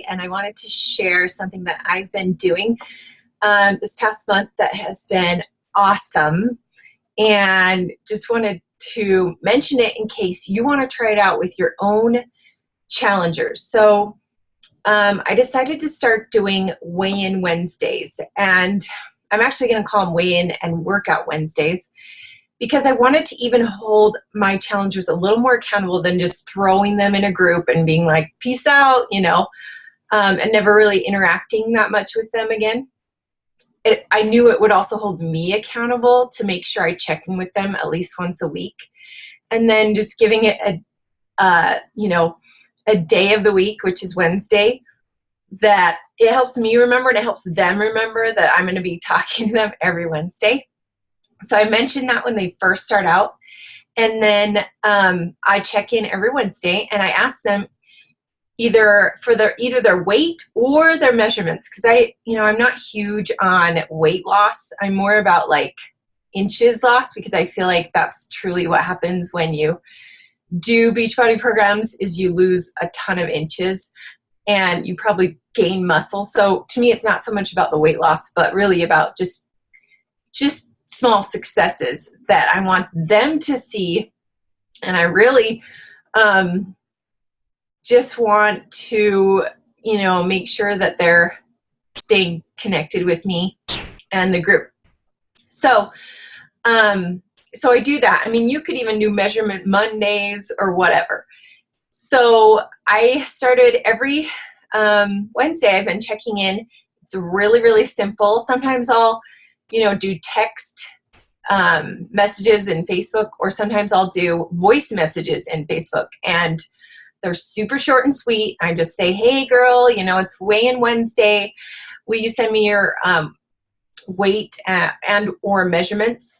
and I wanted to share something that I've been doing this past month that has been awesome, and just wanted to mention it in case you want to try it out with your own challengers. So I decided to start doing weigh-in Wednesdays, and I'm actually going to call them weigh-in and workout Wednesdays, because I wanted to even hold my challengers a little more accountable than just throwing them in a group and being like, peace out, and never really interacting that much with them again. I knew it would also hold me accountable to make sure I check in with them at least once a week. And then just giving it a day of the week, which is Wednesday, that it helps me remember and it helps them remember that I'm going to be talking to them every Wednesday. So I mentioned that when they first start out. And then I check in every Wednesday and I ask them either their weight or their measurements, because I'm not huge on weight loss. I'm more about like inches lost, because I feel like that's truly what happens when you do Beachbody programs is you lose a ton of inches and you probably gain muscle. So to me, it's not so much about the weight loss, but really about just small successes that I want them to see. And I really just want to, make sure that they're staying connected with me and the group. So I do that. I mean, you could even do measurement Mondays or whatever. So I started every Wednesday. I've been checking in. It's really, really simple. Sometimes I'll, do text messages in Facebook, or sometimes I'll do voice messages in Facebook, and they're super short and sweet. I just say, hey girl, it's weigh-in Wednesday. Will you send me your weight and or measurements?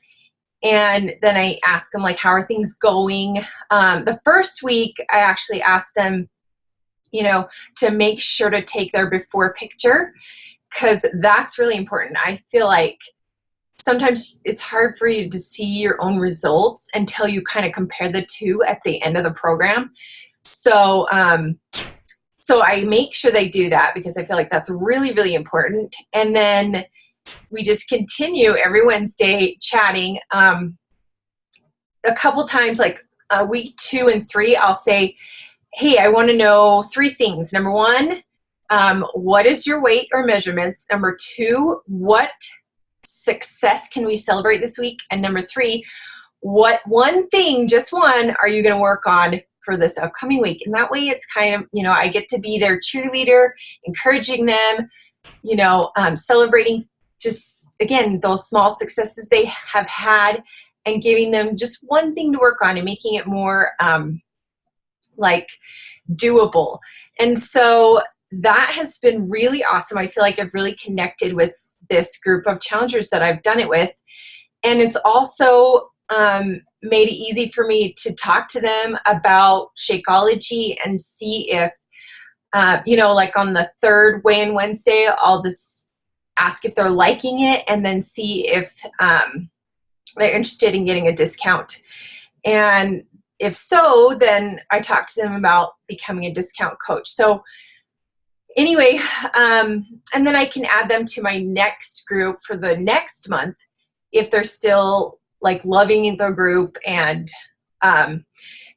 And then I ask them, like, how are things going? The first week, I actually asked them, to make sure to take their before picture, because that's really important. I feel like sometimes it's hard for you to see your own results until you kind of compare the two at the end of the program. So I make sure they do that, because I feel like that's really, really important. And then we just continue every Wednesday chatting. A couple times, like week 2 and 3, I'll say, hey, I want to know 3 things. Number 1, what is your weight or measurements? Number 2, what success can we celebrate this week? And number 3, what one thing, just one, are you going to work on for this upcoming week? And that way it's kind of, I get to be their cheerleader, encouraging them, celebrating just, again, those small successes they have had, and giving them just one thing to work on and making it more like doable. And so that has been really awesome. I feel like I've really connected with this group of challengers that I've done it with. And it's also made it easy for me to talk to them about Shakeology and see if, like on the 3rd weigh-in Wednesday, I'll just ask if they're liking it, and then see if they're interested in getting a discount. And if so, then I talk to them about becoming a discount coach. So anyway, and then I can add them to my next group for the next month if they're still like loving the group. And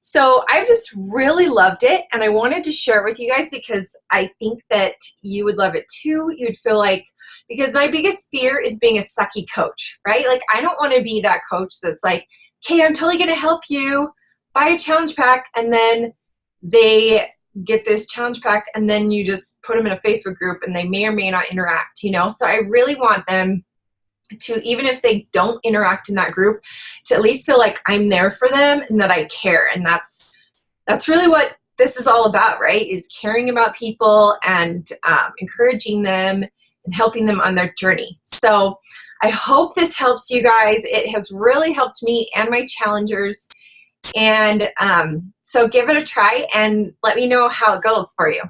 so I've just really loved it, and I wanted to share it with you guys because I think that you would love it too. You'd feel like, because my biggest fear is being a sucky coach, right? Like, I don't want to be that coach that's like, okay, I'm totally going to help you buy a challenge pack, and then they get this challenge pack and then you just put them in a Facebook group and they may or may not interact, So I really want them to, even if they don't interact in that group, to at least feel like I'm there for them and that I care. And that's really what this is all about, right? Is caring about people and encouraging them and helping them on their journey. So I hope this helps you guys. It has really helped me and my challengers. And so give it a try and let me know how it goes for you.